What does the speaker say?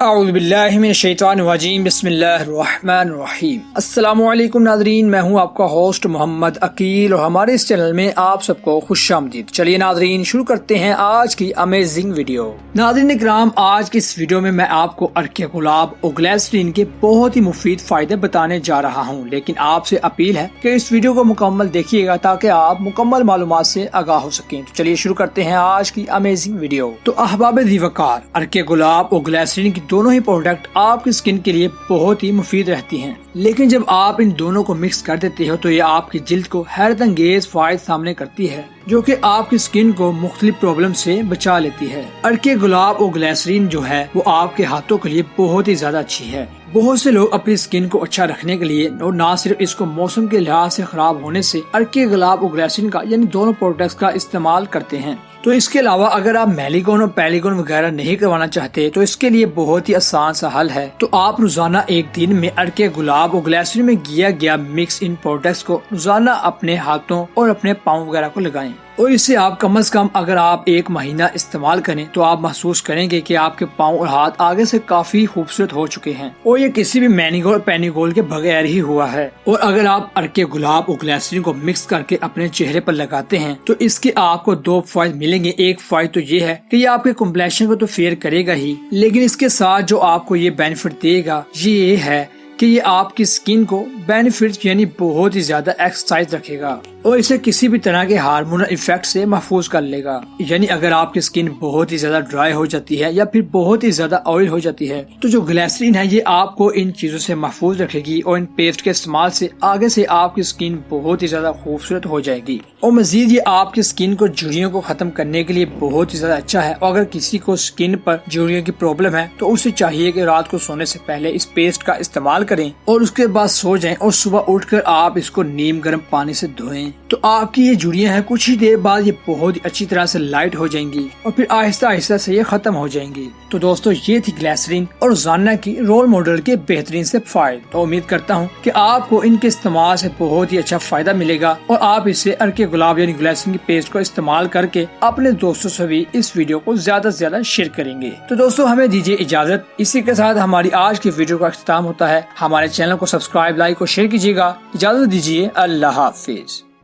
اعوذ باللہ من الشیطان الرجیم بسم اللہ الرحمن الرحیم۔ السلام علیکم ناظرین، میں ہوں آپ کا ہوسٹ محمد عقیل اور ہمارے اس چینل میں آپ سب کو خوش آمدید۔ چلیے ناظرین شروع کرتے ہیں آج کی امیزنگ ویڈیو۔ ناظرین اکرام، آج کی اس ویڈیو میں آپ کو عرق گلاب اور گلیسرین کے بہت ہی مفید فائدے بتانے جا رہا ہوں، لیکن آپ سے اپیل ہے کہ اس ویڈیو کو مکمل دیکھیے گا تاکہ آپ مکمل معلومات سے آگاہ ہو سکیں۔ تو چلیے شروع کرتے ہیں آج کی امیزنگ ویڈیو۔ تو احباب ذی وقار، عرق گلاب اور گلیسرین کی دونوں ہی پروڈکٹ آپ کی سکن کے لیے بہت ہی مفید رہتی ہیں، لیکن جب آپ ان دونوں کو مکس کر دیتے ہو تو یہ آپ کی جلد کو حیرت انگیز فوائد سامنے کرتی ہے، جو کہ آپ کی سکن کو مختلف پرابلم سے بچا لیتی ہے۔ عرق گلاب اور گلیسرین جو ہے وہ آپ کے ہاتھوں کے لیے بہت ہی زیادہ اچھی ہے۔ بہت سے لوگ اپنی سکن کو اچھا رکھنے کے لیے اور نہ صرف اس کو موسم کے لحاظ سے خراب ہونے سے عرق گلاب اور گلیسرین کا یعنی دونوں پروڈکٹس کا استعمال کرتے ہیں۔ تو اس کے علاوہ اگر آپ میلیگون اور پیلیگون وغیرہ نہیں کروانا چاہتے تو اس کے لیے بہت ہی آسان سا حل ہے۔ تو آپ روزانہ ایک دن میں عرق گلاب اور گلیسرین میں گیا مکس ان پروڈکٹس کو روزانہ اپنے ہاتھوں اور اپنے پاؤں وغیرہ کو لگائیں، اور اسے آپ کم از کم اگر آپ ایک مہینہ استعمال کریں تو آپ محسوس کریں گے کہ آپ کے پاؤں اور ہاتھ آگے سے کافی خوبصورت ہو چکے ہیں، اور یہ کسی بھی مینیگول پینیگول کے بغیر ہی ہوا ہے۔ اور اگر آپ عرق گلاب اور گلیسرین کو مکس کر کے اپنے چہرے پر لگاتے ہیں تو اس کے آپ کو دو فوائد ملیں گے۔ ایک فوائد تو یہ ہے کہ یہ آپ کے کمپلیکشن کو تو فیئر کرے گا ہی، لیکن اس کے ساتھ جو آپ کو یہ بینیفٹ دے گا یہ ہے کہ یہ آپ کی سکن کو بینیفٹ یعنی بہت ہی زیادہ ایکسرسائز رکھے گا اور اسے کسی بھی طرح کے ہارمونل ایفیکٹ سے محفوظ کر لے گا۔ یعنی اگر آپ کی سکن بہت ہی زیادہ ڈرائی ہو جاتی ہے یا پھر بہت ہی زیادہ آئل ہو جاتی ہے تو جو گلیسرین ہے یہ آپ کو ان چیزوں سے محفوظ رکھے گی، اور ان پیسٹ کے استعمال سے آگے سے آپ کی سکن بہت ہی زیادہ خوبصورت ہو جائے گی۔ اور مزید یہ آپ کی سکن کو جھریوں کو ختم کرنے کے لیے بہت ہی زیادہ اچھا ہے۔ اور اگر کسی کو سکن پر جھریوں کی پرابلم ہے تو اسے چاہیے کہ رات کو سونے سے پہلے اس پیسٹ کا استعمال کریں اور اس کے بعد سو جائیں، اور صبح اٹھ کر آپ اس کو نیم گرم پانی سے دھوئیں تو آپ کی یہ جھریاں ہیں کچھ ہی دیر بعد یہ بہت ہی اچھی طرح سے لائٹ ہو جائیں گی اور پھر آہستہ آہستہ سے یہ ختم ہو جائیں گی۔ تو دوستو یہ تھی گلیسرین اور روزانہ کی رول ماڈل کے بہترین سے فائدے۔ تو امید کرتا ہوں کہ آپ کو ان کے استعمال سے بہت ہی اچھا فائدہ ملے گا اور آپ اس سے عرق گلاب یعنی گلیسرین کی پیسٹ کو استعمال کر کے اپنے دوستوں سے بھی اس ویڈیو کو زیادہ سے زیادہ شیئر کریں گے۔ تو دوستو ہمیں دیجیے اجازت، اسی کے ساتھ ہماری آج کی ویڈیو کا اختتام ہوتا ہے۔ ہمارے چینل کو سبسکرائب، لائک اور شیئر کیجیے گا۔ اجازت دیجیے، اللہ حافظ۔